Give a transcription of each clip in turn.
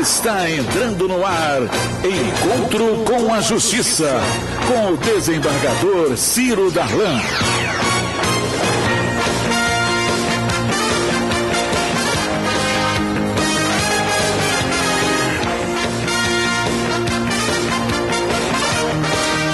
Está entrando no ar Encontro com a Justiça, com o desembargador Ciro Darlan.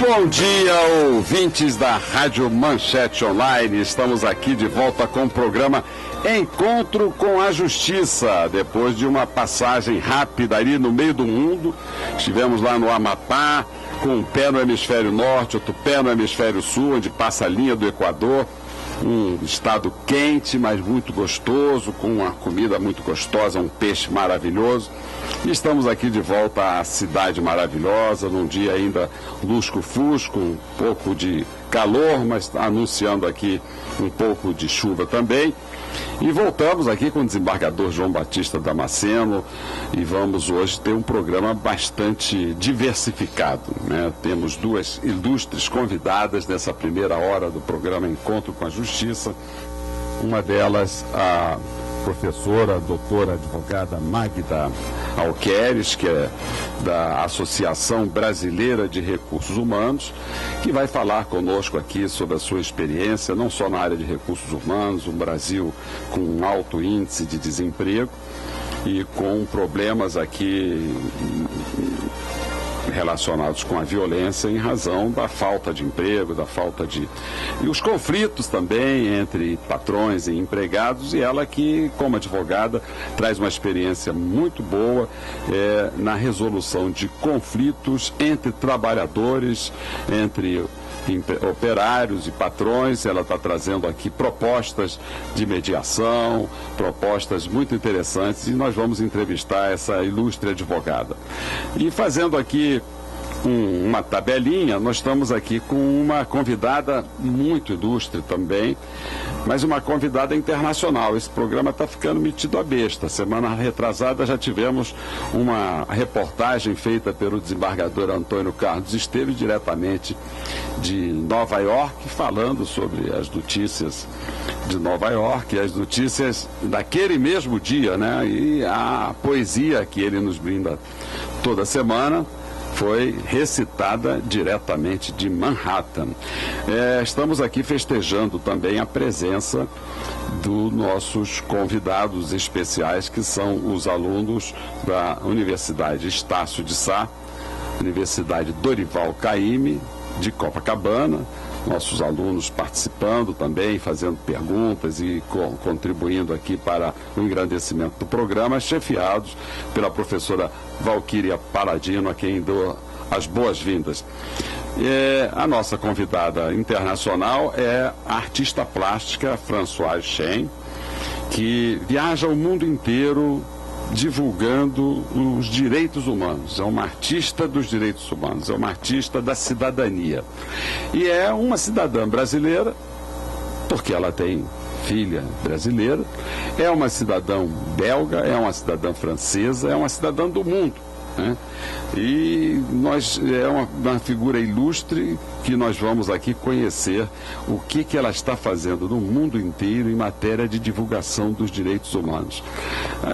Bom dia, ouvintes da Rádio Manchete Online. Estamos aqui de volta com o programa Encontro com a Justiça. Depois de uma passagem rápida ali no meio do mundo, estivemos lá no Amapá, com um pé no hemisfério norte, outro pé no hemisfério sul, onde passa a linha do Equador. Um estado quente, mas muito gostoso, com uma comida muito gostosa, um peixe maravilhoso. E estamos aqui de volta à cidade maravilhosa, num dia ainda lusco-fusco, um pouco de calor, mas anunciando aqui um pouco de chuva também. E voltamos aqui com o desembargador João Batista Damasceno e vamos hoje ter um programa bastante diversificado, né? Temos duas ilustres convidadas nessa primeira hora do programa Encontro com a Justiça. Uma delas, a professora, doutora advogada Magda Alqueires, que é da Associação Brasileira de Recursos Humanos, que vai falar conosco aqui sobre a sua experiência, não só na área de recursos humanos, um Brasil com um alto índice de desemprego e com problemas aqui relacionados com a violência em razão da falta de emprego, da falta de... e os conflitos também entre patrões e empregados, e ela que, como advogada, traz uma experiência muito boa na resolução de conflitos entre trabalhadores, entre operários e patrões. Ela está trazendo aqui propostas de mediação, propostas muito interessantes, e nós vamos entrevistar essa ilustre advogada. E fazendo aqui uma tabelinha, nós estamos aqui com uma convidada muito ilustre também, mas uma convidada internacional. Esse programa está ficando metido a besta. Semana retrasada já tivemos uma reportagem feita pelo desembargador Antônio Carlos Esteves, diretamente de Nova York, falando sobre as notícias de Nova York, as notícias daquele mesmo dia, né? E a poesia que ele nos brinda toda semana foi recitada diretamente de Manhattan. Estamos aqui festejando também a presença dos nossos convidados especiais, que são os alunos da Universidade Estácio de Sá, Universidade Dorival Caymmi, de Copacabana. Nossos alunos participando também, fazendo perguntas e contribuindo aqui para o engrandecimento do programa, chefiados pela professora Valquíria Paladino, a quem dou as boas-vindas. A nossa convidada internacional é a artista plástica Françoise Chen, que viaja o mundo inteiro divulgando os direitos humanos. É uma artista dos direitos humanos, é uma artista da cidadania. E é uma cidadã brasileira, porque ela tem filha brasileira, é uma cidadã belga, é uma cidadã francesa, é uma cidadã do mundo, né? E é uma figura ilustre que nós vamos aqui conhecer o que ela está fazendo no mundo inteiro em matéria de divulgação dos direitos humanos.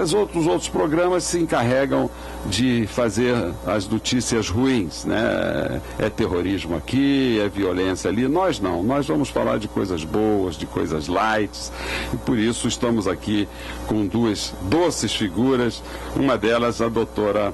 Os outros programas se encarregam de fazer as notícias ruins, né? É terrorismo aqui, é violência ali. Nós não, nós vamos falar de coisas boas, de coisas light, e por isso estamos aqui com duas doces figuras, uma delas a doutora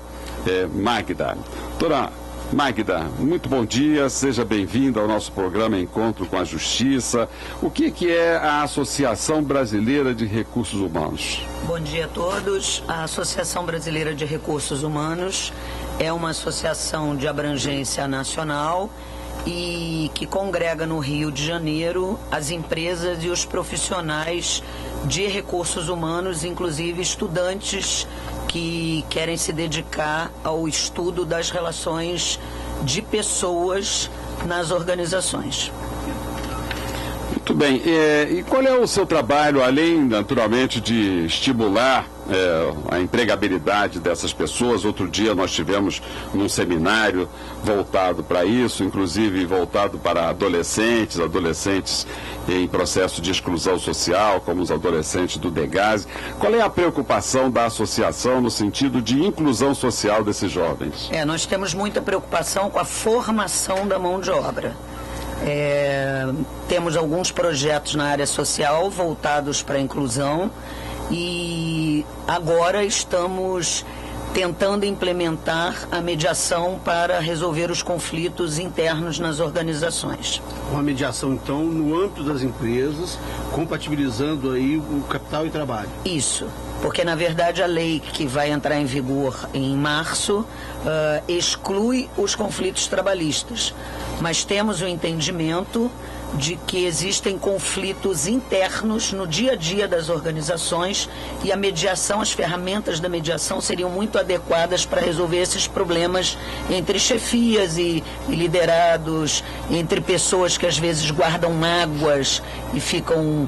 Magda. Doutora Magda, muito bom dia, seja bem-vinda ao nosso programa Encontro com a Justiça. O que é a Associação Brasileira de Recursos Humanos? Bom dia a todos. A Associação Brasileira de Recursos Humanos é uma associação de abrangência nacional e que congrega no Rio de Janeiro as empresas e os profissionais de recursos humanos, inclusive estudantes que querem se dedicar ao estudo das relações de pessoas nas organizações. Muito bem. E qual é o seu trabalho, além, naturalmente, de estimular a empregabilidade dessas pessoas. Outro dia nós tivemos num seminário voltado para isso, inclusive voltado para adolescentes em processo de exclusão social, como os adolescentes do Degase. Qual é a preocupação da associação no sentido de inclusão social desses jovens? Nós temos muita preocupação com a formação da mão de obra. Temos alguns projetos na área social voltados para a inclusão e agora estamos tentando implementar a mediação para resolver os conflitos internos nas organizações. Uma mediação, então, no âmbito das empresas, compatibilizando aí o capital e trabalho. Isso, porque na verdade a lei que vai entrar em vigor em março exclui os conflitos trabalhistas, mas temos o entendimento de que existem conflitos internos no dia a dia das organizações e a mediação, as ferramentas da mediação seriam muito adequadas para resolver esses problemas entre chefias e liderados, entre pessoas que às vezes guardam mágoas e ficam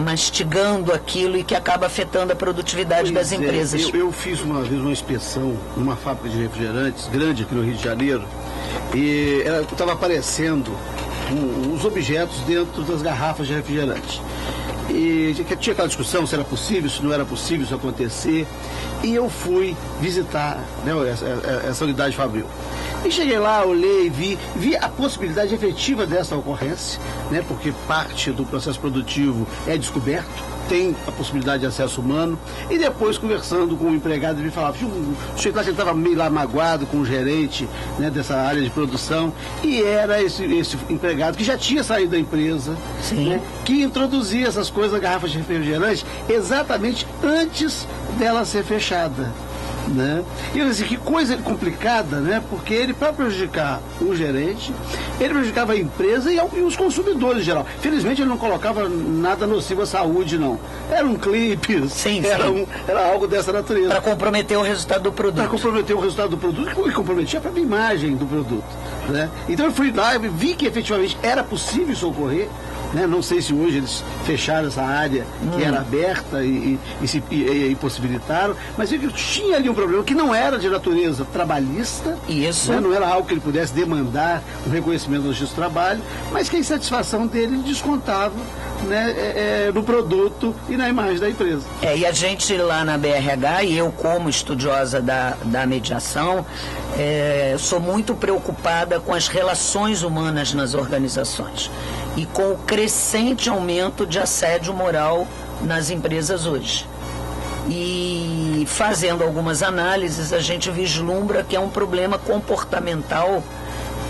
mastigando aquilo e que acaba afetando a produtividade das empresas. Eu fiz uma vez uma inspeção numa fábrica de refrigerantes grande aqui no Rio de Janeiro e estava aparecendo os objetos dentro das garrafas de refrigerante. E tinha aquela discussão se era possível, se não era possível isso acontecer. E eu fui visitar, né, essa unidade fabril. E cheguei lá, olhei, vi a possibilidade efetiva dessa ocorrência, né, porque parte do processo produtivo é descoberto, tem a possibilidade de acesso humano. E depois, conversando com o empregado, ele me falava, cheguei lá que ele estava meio lá magoado com o gerente, né, dessa área de produção, e era esse empregado que já tinha saído da empresa, né, que introduzia essas coisas na garrafa de refrigerante exatamente antes dela ser fechada. Né? E eu disse, que coisa complicada, né? Porque ele, para prejudicar o gerente, ele prejudicava a empresa e os consumidores em geral. Felizmente ele não colocava nada nocivo à saúde, não. Era um clipe, era algo dessa natureza. Para comprometer o resultado do produto. Para comprometer o resultado do produto e comprometia a própria imagem do produto. Né? Então eu fui lá e vi que efetivamente era possível isso ocorrer. Né? Não sei se hoje eles fecharam essa área que era aberta e possibilitaram, mas eu tinha ali um problema que não era de natureza trabalhista, isso. Né? Não era algo que ele pudesse demandar o reconhecimento do justiça do trabalho, mas que a insatisfação dele descontava, né, no produto e na imagem da empresa. E a gente lá na BRH, e eu como estudiosa da mediação, sou muito preocupada com as relações humanas nas organizações e com o crescente aumento de assédio moral nas empresas hoje. E fazendo algumas análises, a gente vislumbra que é um problema comportamental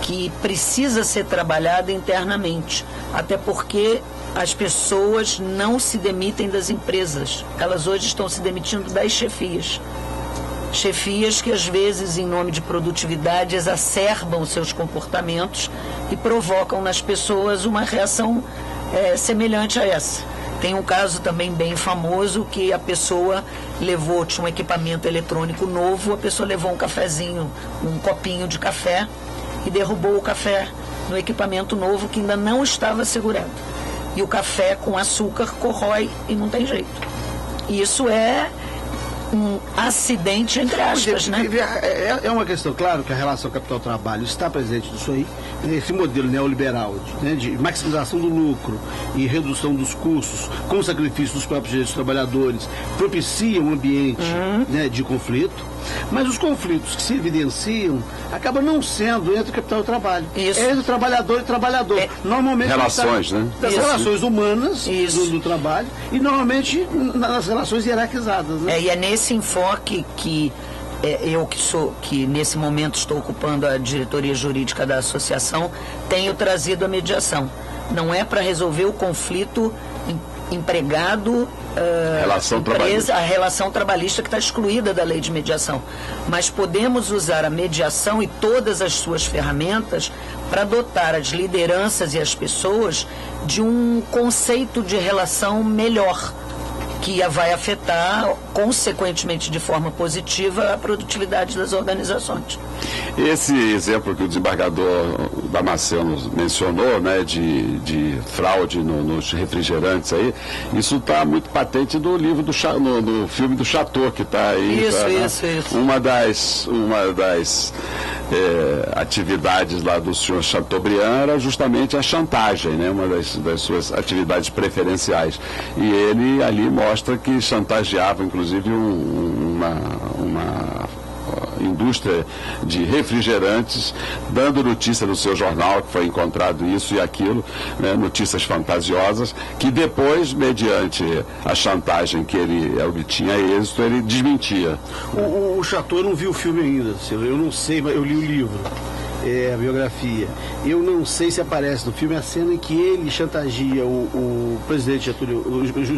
que precisa ser trabalhado internamente, até porque as pessoas não se demitem das empresas, elas hoje estão se demitindo das chefias. Chefias que às vezes, em nome de produtividade, exacerbam seus comportamentos e provocam nas pessoas uma reação semelhante a essa. Tem um caso também bem famoso que a pessoa tinha um equipamento eletrônico novo, a pessoa levou um cafezinho, um copinho de café e derrubou o café no equipamento novo que ainda não estava segurado. E o café com açúcar corrói e não tem jeito. Isso é um acidente, entre aspas, né? É uma questão, claro, que a relação capital-trabalho está presente nisso aí, esse modelo neoliberal, né, de maximização do lucro e redução dos custos, com sacrifício dos próprios direitos dos trabalhadores, propicia um ambiente, né, de conflito, mas os conflitos que se evidenciam acabam não sendo entre capital e trabalho. Isso. É entre trabalhador e trabalhador. Normalmente relações, né? Das relações humanas do trabalho e normalmente nas relações hierarquizadas. Né? E é nesse enfoque que eu que nesse momento estou ocupando a diretoria jurídica da associação, tenho trazido a mediação. Não é para resolver o conflito empregado, empresa, a relação trabalhista que está excluída da lei de mediação. Mas podemos usar a mediação e todas as suas ferramentas para dotar as lideranças e as pessoas de um conceito de relação melhor, que vai afetar, consequentemente, de forma positiva, a produtividade das organizações. Esse exemplo que o desembargador Damasceno mencionou, né, de fraude nos refrigerantes aí, isso está muito patente no livro no filme do Chateau, que está aí. Isso. Uma das atividades lá do senhor Chateaubriand era justamente a chantagem, né, uma das suas atividades preferenciais. E ele ali mostra que chantageava, inclusive, uma indústria de refrigerantes, dando notícia no seu jornal que foi encontrado isso e aquilo, né, notícias fantasiosas, que depois, mediante a chantagem que ele obtinha êxito, ele desmentia. O Chateau não viu o filme ainda, eu não sei, mas eu li o livro. A biografia. Eu não sei se aparece no filme a cena em que ele chantageia o presidente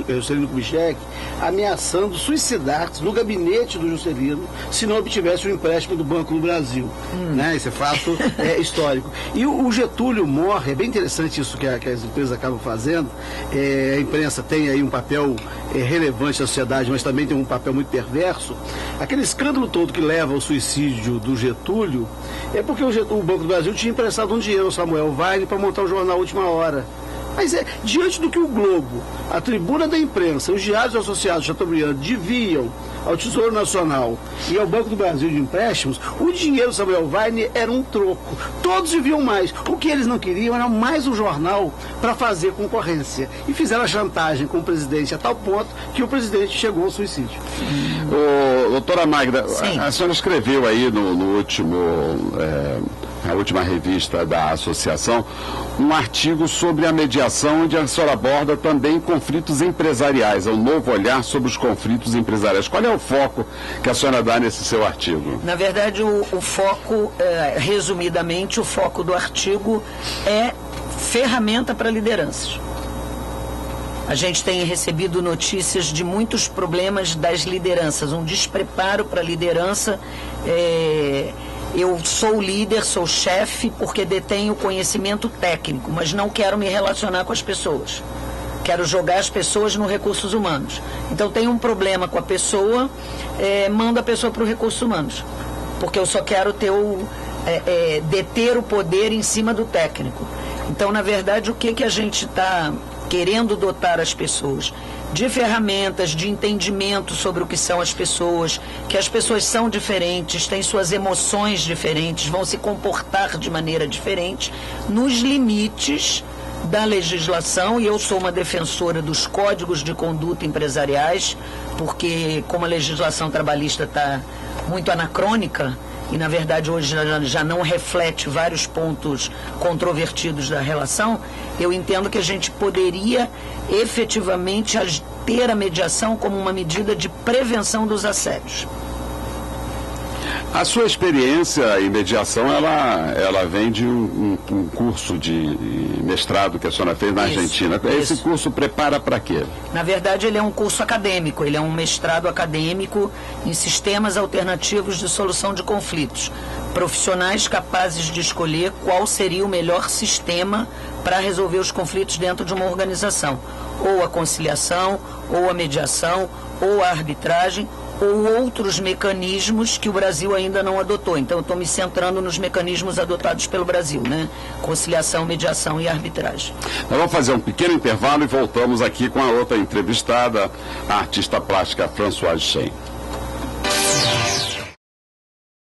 Juscelino Kubitschek, ameaçando suicidar-se no gabinete do Juscelino se não obtivesse o empréstimo do Banco do Brasil. Né? Esse é fato histórico. E o Getúlio morre, é bem interessante isso que as empresas acabam fazendo. A imprensa tem aí um papel relevante na sociedade, mas também tem um papel muito perverso. Aquele escândalo todo que leva ao suicídio do Getúlio é porque o Banco do Brasil tinha emprestado um dinheiro ao Samuel Weiner para montar o jornal Última Hora. Mas diante do que o Globo, a tribuna da imprensa, os diários associados Chateaubriand deviam ao Tesouro Nacional e ao Banco do Brasil de empréstimos, o dinheiro do Samuel Weiner era um troco. Todos deviam mais. O que eles não queriam era mais um jornal para fazer concorrência. E fizeram a chantagem com o presidente a tal ponto que o presidente chegou ao suicídio. Doutora Magda, Sim. A senhora escreveu aí na última revista da associação, um artigo sobre a mediação, onde a senhora aborda também conflitos empresariais, um novo olhar sobre os conflitos empresariais. Qual é o foco que a senhora dá nesse seu artigo? Na verdade, o foco, resumidamente, o foco do artigo é ferramenta para lideranças. A gente tem recebido notícias de muitos problemas das lideranças, um despreparo para a liderança. Eu sou líder, sou chefe, porque detenho conhecimento técnico, mas não quero me relacionar com as pessoas. Quero jogar as pessoas no recursos humanos. Então, tenho um problema com a pessoa, mando a pessoa para os recursos humanos, porque eu só quero deter o poder em cima do técnico. Então, na verdade, o que a gente está querendo dotar as pessoas? De ferramentas, de entendimento sobre o que são as pessoas, que as pessoas são diferentes, têm suas emoções diferentes, vão se comportar de maneira diferente, nos limites da legislação, e eu sou uma defensora dos códigos de conduta empresariais, porque como a legislação trabalhista está muito anacrônica, e na verdade hoje já não reflete vários pontos controvertidos da relação, eu entendo que a gente poderia efetivamente ter a mediação como uma medida de prevenção dos assédios. A sua experiência em mediação, ela vem de um curso de mestrado que a senhora fez na Argentina. Esse curso prepara para quê? Na verdade, ele é um curso acadêmico, ele é um mestrado acadêmico em sistemas alternativos de solução de conflitos. Profissionais capazes de escolher qual seria o melhor sistema para resolver os conflitos dentro de uma organização. Ou a conciliação, ou a mediação, ou a arbitragem, ou outros mecanismos que o Brasil ainda não adotou. Então, eu estou me centrando nos mecanismos adotados pelo Brasil, né? Conciliação, mediação e arbitragem. Nós vamos fazer um pequeno intervalo e voltamos aqui com a outra entrevistada, a artista plástica Françoise Chen.